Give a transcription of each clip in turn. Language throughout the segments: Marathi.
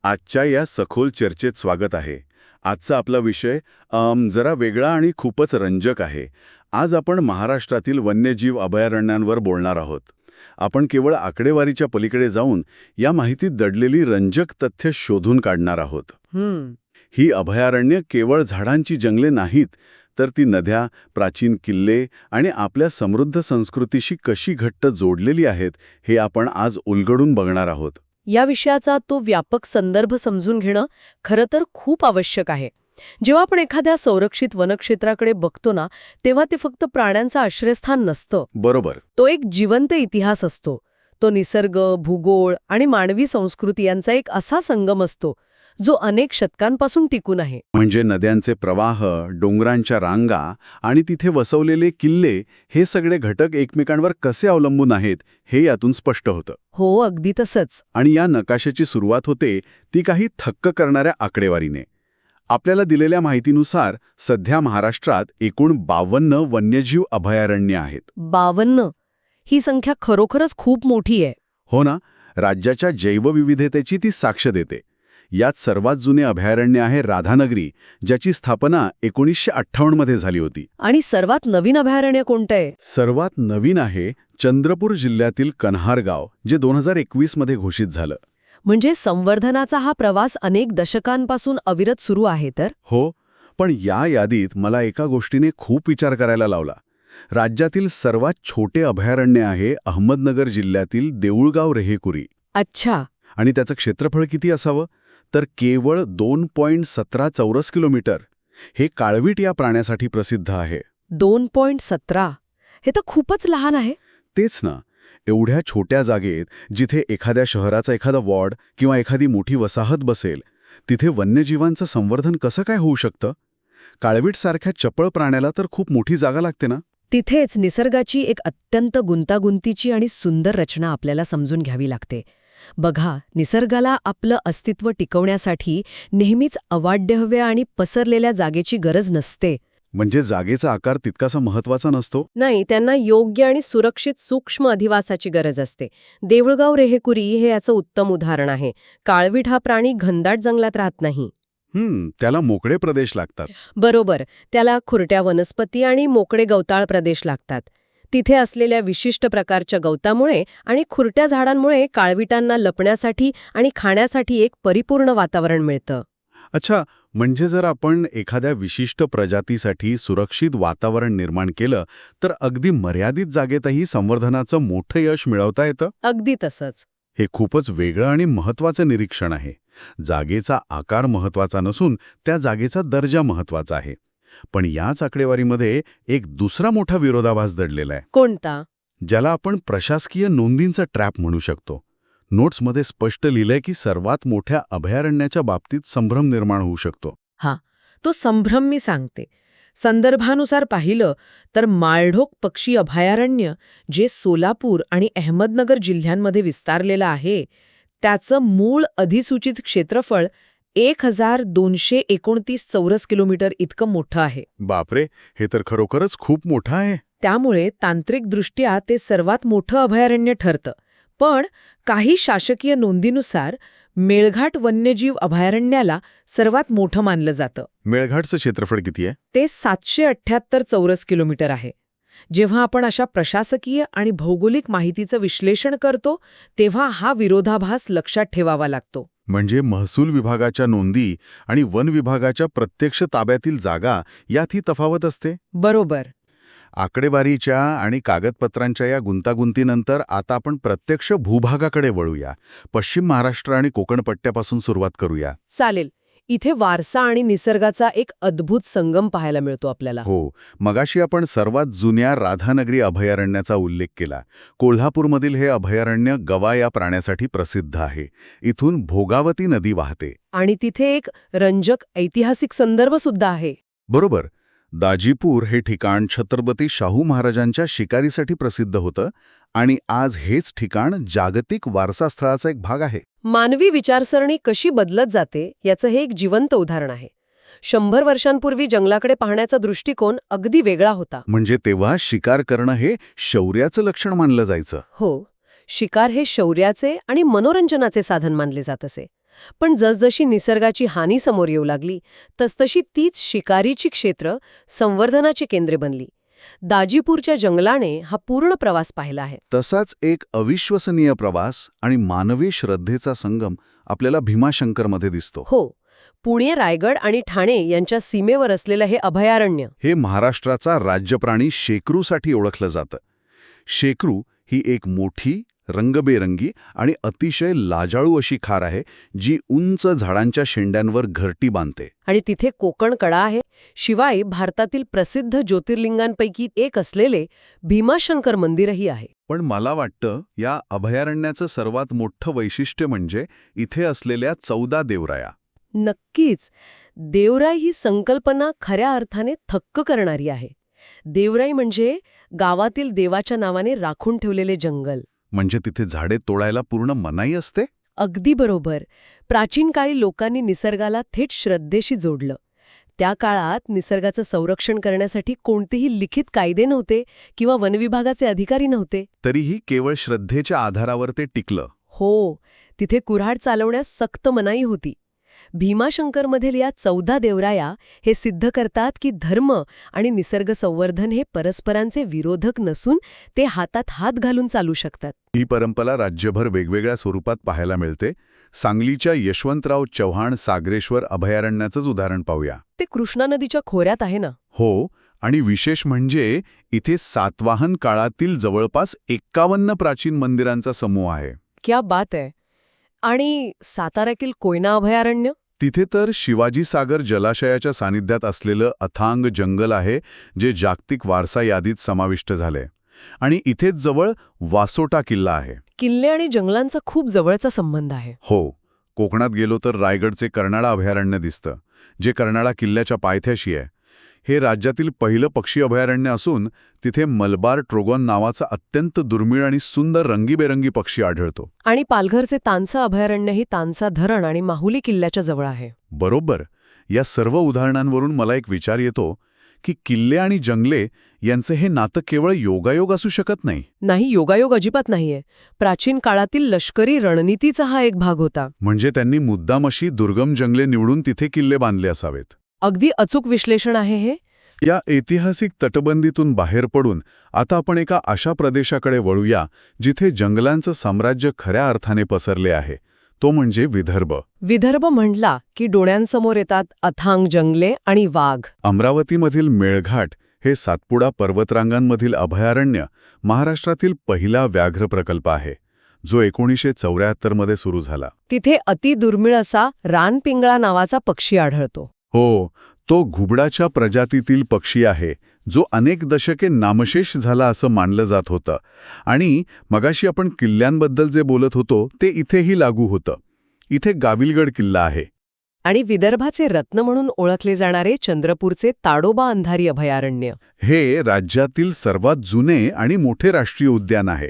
आजच्या या सखोल चर्चेत स्वागत आहे. आजचा आपला विषय जरा वेगळा आणि खूपच रंजक आहे. आज आपण महाराष्ट्रातील वन्यजीव अभयारण्यांवर बोलणार आहोत. आपण केवळ आकडेवारीच्या पलीकडे जाऊन या माहितीत दडलेली रंजक तथ्य शोधून काढणार आहोत. ही अभयारण्य केवळ झाडांची जंगले नाहीत, तर ती नद्या, प्राचीन किल्ले आणि आपल्या समृद्ध संस्कृतीशी कशी घट्ट जोडलेली आहेत हे आपण आज उलगडून बघणार आहोत. या विषयाचा तो व्यापक संदर्भ समजून घेणं खरं तर खूप आवश्यक आहे. जेव्हा आपण एखाद्या संरक्षित वनक्षेत्राकडे बघतो ना, तेव्हा ते फक्त प्राण्यांचं आश्रयस्थान नसतं. बरोबर. तो एक जिवंत इतिहास असतो. तो निसर्ग, भूगोल आणि मानवी संस्कृती यांचा एक असा संगम असतो जो अनेक शतकांपासून टिकून आहे. म्हणजे नद्यांचे प्रवाह, डोंगरांच्या रांगा आणि तिथे वसवलेले किल्ले हे सगळे घटक एकमेकांवर कसे अवलंबून आहेत हे यातून स्पष्ट होतं. हो, अगदी तसंच. आणि या नकाशाची सुरुवात होते ती काही थक्क करणाऱ्या आकडेवारीने. आपल्याला दिलेल्या माहितीनुसार सध्या महाराष्ट्रात एकूण 52 वन्यजीव अभयारण्य आहेत. 52 ही संख्या खरोखरच खूप मोठी आहे. हो ना, राज्याच्या जैवविविधतेची ती साक्ष देते. यात सर्वात जुने अभयारण्य आहे राधानगरी, ज्याची स्थापना 1958 मध्ये झाली होती. आणि सर्वात नवीन अभयारण्य कोणतं आहे? सर्वात नवीन आहे चंद्रपूर जिल्ह्यातील कन्हार गाव, जे 2021 मध्ये घोषित झालं. म्हणजे संवर्धनाचा हा प्रवास अनेक दशकांपासून अविरत सुरू आहे तर? हो, पण या यादीत मला एका गोष्टीने खूप विचार करायला लावला. राज्यातील सर्वात छोटे अभयारण्य आहे अहमदनगर जिल्ह्यातील देऊळगाव रेहेकुरी. अच्छा. आणि त्याचं क्षेत्रफळ किती असावं? तर केवळ 2.17 चौरस किलोमीटर. हे काळवीट या प्राण्यासाठी प्रसिद्ध आहे. 2.17 हे तर खूपच लहान आहे. तेच ना, एवढ्या छोट्या जागेत जिथे एखाद्या शहराचा एखादा वॉर्ड किंवा एखादी मोठी वसाहत बसेल, तिथे वन्यजीवांचं संवर्धन कसं काय होऊ शकतं? काळवीटसारख्या चपळ प्राण्याला तर खूप मोठी जागा लागते ना. तिथेच निसर्गाची एक अत्यंत गुंतागुंतीची आणि सुंदर रचना आपल्याला समजून घ्यावी लागते. बघा, निसर्गाला आपलं अस्तित्व टिकवण्यासाठी नेहमीच अवाढव्य आणि पसरलेल्या जागेची गरज नसते. म्हणजे जागेचा आकार तितकासा महत्वाचा नसतो? नाही, त्यांना योग्य आणि सुरक्षित सूक्ष्म अधिवासाची गरज असते. देऊळगाव रेहेकुरी हे याचं उत्तम उदाहरण आहे. काळवीट हा प्राणी घनदाट जंगलात राहत नाही. त्याला मोकळे प्रदेश लागतात. बरोबर, त्याला खुरट्या वनस्पती आणि मोकळे गवताळ प्रदेश लागतात. तिथे असलेल्या विशिष्ट प्रकारच्या गवतामुळे आणि खुरट्या झाडांमुळे काळविटांना लपण्यासाठी आणि खाण्यासाठी एक परिपूर्ण वातावरण मिळतं. अच्छा, म्हणजे जर आपण एखाद्या विशिष्ट प्रजातीसाठी सुरक्षित वातावरण निर्माण केलं तर अगदी मर्यादित जागेतही संवर्धनाचं मोठं यश मिळवता येतं? अगदी तसंच. हे खूपच वेगळं आणि महत्वाचं निरीक्षण आहे. जागेचा आकार महत्वाचा नसून त्या जागेचा दर्जा महत्वाचा आहे. पण याच आकडेवारीमध्ये एक दुसरा मोठा विरोधाभास दडलेला आहे. कोणता? ज्याला आपण प्रशासकीय नोंदींचा ट्रॅप म्हणू शकतो. नोट्समध्ये स्पष्ट लिहिलंय की सर्वात मोठ्या अभयारण्याच्या बाबतीत संभ्रम निर्माण होऊ शकतो. हा, तो संभ्रम मी सांगते. संदर्भानुसार पाहिलं तर माळढोक पक्षी अभयारण्य, जे सोलापूर आणि अहमदनगर जिल्ह्यांमध्ये विस्तारलेलं आहे, त्याचं मूळ अधिसूचित क्षेत्रफळ 1229 चौरस किलोमीटर इतकं मोठं आहे. बापरे, हे तर खरोखरच खूप मोठं आहे. त्यामुळे तांत्रिकदृष्ट्या ते सर्वात मोठं अभयारण्य ठरतं. पण काही शासकीय नोंदीनुसार मेळघाट वन्यजीव अभयारण्याला सर्वात मोठं मानलं जातं. मेळघाटचं क्षेत्रफळ किती आहे? ते 778 चौरस किलोमीटर आहे. जेव्हा आपण अशा प्रशासकीय आणि भौगोलिक माहितीचं विश्लेषण करतो, तेव्हा हा विरोधाभास लक्षात ठेवावा लागतो. म्हणजे महसूल विभागाच्या नोंदी आणि वन विभागाच्या प्रत्यक्ष ताब्यातील जागा यात ही तफावत असते. बरोबर. आकडेवारीच्या आणि कागदपत्रांच्या या गुंतागुंतीनंतर आता आपण प्रत्यक्ष भूभागाकडे वळूया. पश्चिम महाराष्ट्र आणि कोकण पट्ट्यापासून सुरुवात करूया. चालेल. इथे वारसा आणि निसर्गाचा एक अद्भुत संगम पाहायला मिळतो आपल्याला. हो, मगाशी आपण सर्वात जुन्या राधानगरी अभयारण्याचा उल्लेख केला. कोल्हापूरमधील हे अभयारण्य गवा या प्राण्यासाठी प्रसिद्ध आहे. इथून भोगावती नदी वाहते. आणि तिथे एक रंजक ऐतिहासिक संदर्भ सुद्धा आहे. बरोबर. दाजीपूर हे ठिकाण छत्रपती शाहू महाराजांच्या शिकारीसाठी प्रसिद्ध होतं आणि आज हेच ठिकाण जागतिक वारसा स्थळाचा एक भाग आहे. मानवी विचारसरणी कशी बदलत जाते याचं हे एक जिवंत उदाहरण आहे. 100 वर्षांपूर्वी जंगलाकडे पाहण्याचा दृष्टिकोन अगदी वेगळा होता. म्हणजे तेव्हा शिकार करणं हे शौर्याचं लक्षण मानलं जायचं. हो, शिकार हे शौर्याचे आणि मनोरंजनाचे साधन मानले जात असे. पण जसजशी निसर्गाची हानी समोर येऊ लागली तसतशी तीच शिकारीची क्षेत्र संवर्धनाची केंद्रे बनली. दाजीपूरच्या जंगलाने हा पूर्ण प्रवास पाहिला आहे. तसाच एक अविश्वसनीय प्रवास आणि मानवी श्रद्धेचा संगम आपल्याला भीमाशंकरमध्ये दिसतो. हो, पुणे, रायगड आणि ठाणे यांच्या सीमेवर असलेलं हे अभयारण्य हे महाराष्ट्राचा राज्यप्राणी शेकरूसाठी ओळखलं जातं. शेकरू ही एक मोठी, रंगबेरंगी आणि अतिशय लाजाळू अशी खार आहे, जी उंच झाडांच्या शेंड्यांवर घरटी बांधते. आणि तिथे कोकण कडा आहे. शिवाय भारतातील प्रसिद्ध ज्योतिर्लिंगांपैकी एक असलेले भीमाशंकर मंदिरही आहे. पण मला वाटतं या अभयारण्याचं सर्वात मोठं वैशिष्ट्य म्हणजे इथे असलेल्या 14 देवराया. नक्कीच. देवराई ही संकल्पना खऱ्या अर्थाने थक्क करणारी आहे. देवराई म्हणजे गावातील देवाच्या नावाने राखून ठेवलेले जंगल. म्हणजे तिथे झाडे तोडायला पूर्ण मनाई असते? अगदी बरोबर. प्राचीन काळी लोकांनी निसर्गाला थेट श्रद्धेशी जोडलं. त्या काळात निसर्गाचं संरक्षण करण्यासाठी कोणतेही लिखित कायदे नव्हते किंवा वनविभागाचे अधिकारी नव्हते. तरीही केवळ श्रद्धेच्या आधारावर ते टिकलं. हो, तिथे कुऱ्हाड चालवण्यास सक्त मनाई होती. भीमाशंकरमधील या 14 देवराया हे सिद्ध करतात की धर्म आणि निसर्ग संवर्धन हे परस्परांचे विरोधक नसून ते हातात हात घालून चालू शकतात. ही परंपरा राज्यभर वेगवेगळ्या स्वरूपात पाहायला मिळते. सांगलीच्या यशवंतराव चव्हाण सागरेश्वर अभयारण्याचंच उदाहरण पाहूया. ते कृष्णा नदीच्या खोऱ्यात आहे ना? हो, आणि विशेष म्हणजे इथे सातवाहन काळातील जवळपास 51 प्राचीन मंदिरांचा समूह आहे. क्या बात आहे. आणि साताऱ्यातील कोयना अभयारण्य? तिथे तर शिवाजी सागर जलाशयाच्या सानिध्यात असलेलं अथांग जंगल आहे, जे जागतिक वारसा यादीत समाविष्ट झाले. आणि इथेच जवळ वासोटा किल्ला आहे. किल्ले आणि जंगलांचा खूप जवळचा संबंध आहे. हो, कोकणात गेलो तर रायगडचे कर्नाळा अभयारण्य दिसतं, जे कर्नाळा किल्ल्याच्या पायथ्याशी आहे. हे राज्यातील पहिलं पक्षी अभयारण्य असून तिथे मलबार ट्रोगॉन नावाचा अत्यंत दुर्मिळ आणि सुंदर रंगीबेरंगी पक्षी आढळतो. आणि पालघरचे तानसा अभयारण्यही तानसा धरण आणि माहुली किल्ल्याच्या जवळ आहे. बरोबर. या सर्व उदाहरणांवरून मला एक विचार येतो की किल्ले आणि जंगले यांचे हे नातं केवळ योगायोग असू शकत नाही. नाही, योगायोग अजिबात नाहीये. प्राचीन काळातील लष्करी रणनीतीचा हा एक भाग होता. म्हणजे त्यांनी मुद्दाम अशी दुर्गम जंगले निवडून तिथे किल्ले बांधले असावेत. अगदी अचूक विश्लेषण आहे हे. या ऐतिहासिक तटबंदीतून बाहेर पडून आता आपण एका अशा प्रदेशाकडे वळूया जिथे जंगलांचं साम्राज्य खऱ्या अर्थाने पसरले आहे. तो म्हणजे विदर्भ. विदर्भ म्हटला की डोळ्यांसमोर येतात अथांग जंगले आणि वाघ. अमरावतीमधील मेळघाट हे सातपुडा पर्वतरांगांमधील अभयारण्य महाराष्ट्रातील पहिला व्याघ्र प्रकल्प आहे, जो 1974 मध्ये सुरू झाला. तिथे अतिदुर्मिळ असा रानपिंगळा नावाचा पक्षी आढळतो. हो, तो घुबडाच्या प्रजातीतील पक्षी आहे, जो अनेक दशके नामशेष झाला असं मानलं जात होतं. आणि मगाशी आपण किल्ल्यांबद्दल जे बोलत होतो ते इथेही लागू होतं. इथे गाविलगड किल्ला आहे. आणि विदर्भाचे रत्न म्हणून ओळखले जाणारे चंद्रपूरचे ताडोबा अंधारी अभयारण्य. हे राज्यातील सर्वात जुने आणि मोठे राष्ट्रीय उद्यान आहे.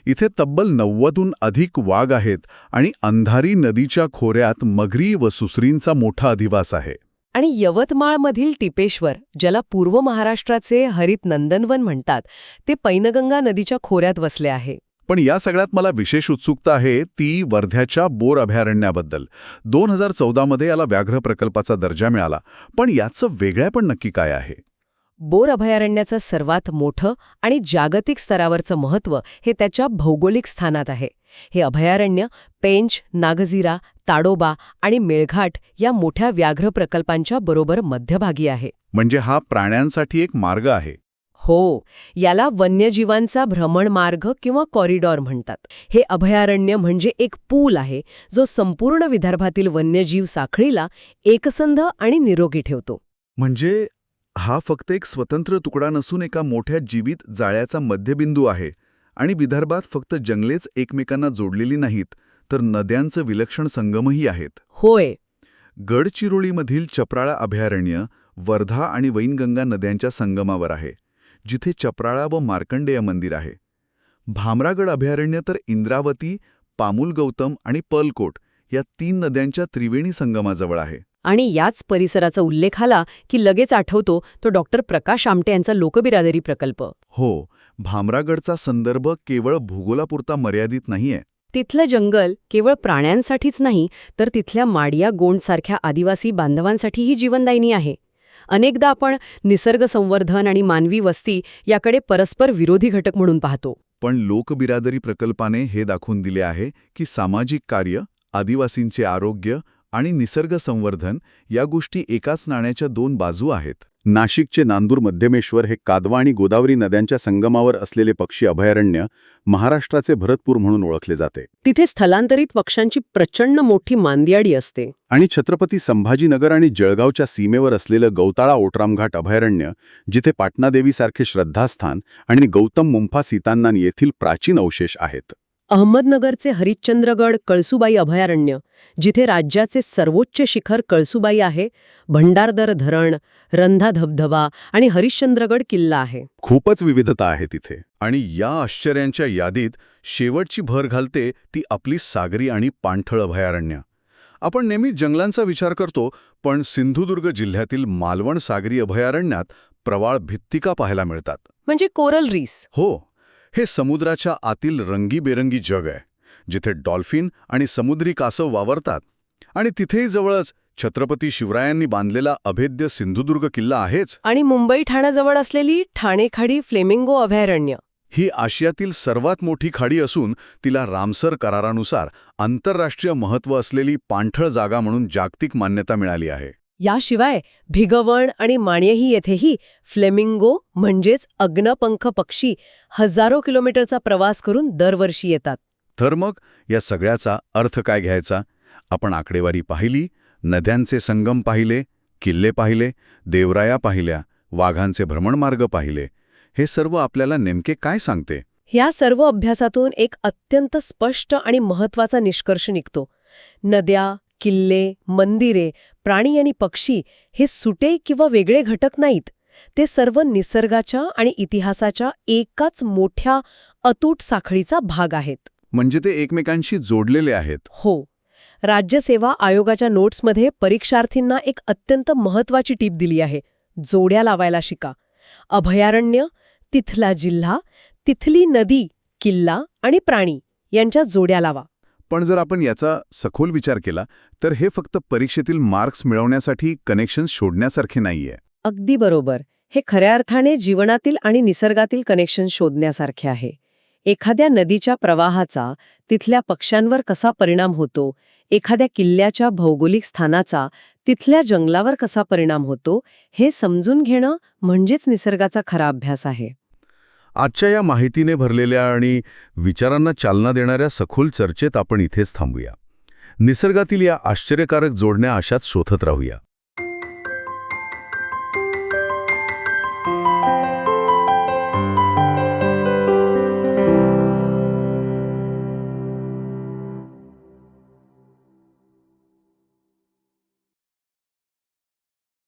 इथे तब्बल 90हून अधिक वाघ आहेत आणि अंधारी नदीच्या खोऱ्यात मगरी व सुसरींचा मोठा अधिवास आहे. आणि यवतमाळमधील टिपेश्वर, ज्याला पूर्व महाराष्ट्राचे हरित नंदनवन म्हणतात, ते पैनगंगा नदीच्या खोऱ्यात वसले आहे. पण या सगळ्यात मला विशेष उत्सुकता आहे ती वर्ध्याच्या बोर अभयारण्याबद्दल. 2014 मध्ये याला व्याघ्र प्रकल्पाचा दर्जा मिळाला. पण याचं वेगळेपण नक्की काय आहे? बोर अभयारण्याचं सर्वात मोठं आणि जागतिक स्तरावरचं महत्त्व हे त्याच्या भौगोलिक स्थानात आहे. हे अभयारण्य पेंच, नागझिरा, ताडोबा आणि मेळघाट या मोठ्या व्याघ्र प्रकल्पांच्या बरोबर मध्यभागी आहे. म्हणजे हा प्राण्यांसाठी एक मार्ग आहे. हो, याला वन्यजीवांचा भ्रमणमार्ग किंवा कॉरिडॉर म्हणतात. हे अभयारण्य म्हणजे एक पूल आहे, जो संपूर्ण विदर्भातील वन्यजीव साखळीला एकसंध आणि निरोगी ठेवतो. म्हणजे हा फक्त एक स्वतंत्र तुकडा नसून एका मोठ्या जीवित जाळ्याचा मध्यबिंदू आहे. आणि विदर्भात फक्त जंगलेच एकमेकांना जोडलेली नाहीत, तर नद्यांचं विलक्षण संगमही आहेत. होय. गडचिरोलीमधील चपराळा अभयारण्य वर्धा आणि वैनगंगा नद्यांच्या संगमावर आहे, जिथे चपराळा व मार्कंडेय मंदिर आहे. भामरागड अभयारण्य तर इंद्रावती, पामुल गौतम आणि पर्लकोट या 3 नद्यांच्या त्रिवेणी संगमाजवळ आहे. आणि याच परिसराचा उल्लेख आला की लगेच आठवतो तो डॉक्टर प्रकाश आमटे यांचा लोकबिरादरी प्रकल्प. हो, भामरागडचा संदर्भ केवळ भूगोलापुरता मर्यादित नाहीये. तिथलं जंगल केवळ प्राण्यांसाठीच नाही तर तिथल्या माडिया गोंडसारख्या आदिवासी बांधवांसाठीही जीवनदायिनी आहे. अनेकदा आपण निसर्ग संवर्धन आणि मानवी वस्ती याकडे परस्पर विरोधी घटक म्हणून पाहतो. पण लोकबिरादरी प्रकल्पाने हे दाखवून दिले आहे की सामाजिक कार्य, आदिवासींचे आरोग्य आणि निसर्ग संवर्धन या गोष्टी एकाच नाण्याच्या दोन बाजू आहेत. नाशिकचे नांदूर मध्यमेश्वर हे कादवा आणि गोदावरी नद्यांच्या संगमावर असलेले पक्षी अभयारण्य महाराष्ट्राचे भरतपूर म्हणून ओळखले जाते. तिथे स्थलांतरित पक्ष्यांची प्रचंड मोठी मांदियाळी असते. आणि छत्रपती संभाजीनगर आणि जळगावच्या सीमेवर असलेलं गौताळा ओटरामघाट अभयारण्य, जिथे पाटणादेवीसारखे श्रद्धास्थान आणि गौतम मुंफा सीतांना येथील प्राचीन अवशेष आहेत. अहमदनगरचे हरिश्चंद्रगड कळसुबाई अभयारण्य, जिथे राज्याचे सर्वोच्च शिखर कळसुबाई आहे, भंडारदर धरण, रंधा धबधबा आणि हरिश्चंद्रगड किल्ला आहे. खूपच विविधता आहे तिथे. आणि या आश्चर्यांच्या यादीत शेवटची भर घालते ती आपली सागरी आणि पाणथळ अभयारण्य. आपण नेहमी जंगलांचा विचार करतो, पण सिंधुदुर्ग जिल्ह्यातील मालवण सागरी अभयारण्यात प्रवाळ भित्तिका पाहायला मिळतात. म्हणजे कोरल रीस. हो, हे समुद्राच्या आतील रंगीबेरंगी जग आहे, जिथे डॉल्फिन आणि समुद्री कासव वावरतात. आणि तिथेही जवळच छत्रपती शिवरायांनी बांधलेला अभेद्य सिंधुदुर्ग किल्ला आहेच. आणि मुंबई ठाण्याजवळ असलेली ठाणेखाडी फ्लेमिंगो अभयारण्य. ही आशियातील सर्वात मोठी खाडी असून तिला रामसर करारानुसार आंतरराष्ट्रीय महत्त्व असलेली पाणथळ जागा म्हणून जागतिक मान्यता मिळाली आहे. याशिवाय भिगवण आणि माणियही येथेही फ्लेमिंगो म्हणजेच अग्नपंख पक्षी हजारो किलोमीटरचा प्रवास करून दरवर्षी येतात. तर मग या सगळ्याचा अर्थ काय घ्यायचा? आपण आकडेवारी पाहिली, नद्यांचे संगम पाहिले, किल्ले पाहिले, देवराया पाहिल्या, वाघांचे भ्रमणमार्ग पाहिले. हे सर्व आपल्याला नेमके काय सांगते? ह्या सर्व अभ्यासातून एक अत्यंत स्पष्ट आणि महत्त्वाचा निष्कर्ष निघतो. नद्या, किल्ले, मंदिरे, प्राणी आणि पक्षी हे सुटे किंवा वेगळे घटक नाहीत. ते सर्व निसर्गाच्या आणि इतिहासाच्या एकाच मोठ्या अतूट साखळीचा भाग आहेत. म्हणजे ते एकमेकांशी जोडलेले आहेत. हो. राज्यसेवा आयोगाच्या नोट्समध्ये परीक्षार्थींना एक अत्यंत महत्त्वाची टीप दिली आहे. जोड्या लावायला शिका. अभयारण्य, तिथला जिल्हा, तिथली नदी, किल्ला आणि प्राणी यांच्या जोड्या लावा. पण जर आपण याचा सखोल विचार केला तर हे फक्त परीक्षेतील मार्क्स मिळवण्यासाठी कनेक्शन्स शोधण्यासारखे नाहीये. अगदी बरोबर. हे खऱ्या अर्थाने जीवनातील आणि निसर्गातील कनेक्शन शोधण्यासारखे आहे. एखाद्या नदीच्या प्रवाहाचा तिथल्या पक्ष्यांवर कसा परिणाम होतो, एखाद्या किल्ल्याच्या भौगोलिक स्थानाचा तिथल्या जंगलावर कसा परिणाम होतो, हे समजून घेणं म्हणजेच निसर्गाचा खरा अभ्यास आहे. आजच्या या माहितीने भरलेल्या आणि विचारांना चालना देणाऱ्या सखोल चर्चेत आपण इथेच थांबूया. निसर्गातील या आश्चर्यकारक जोडण्या अशाच शोधत राहूया.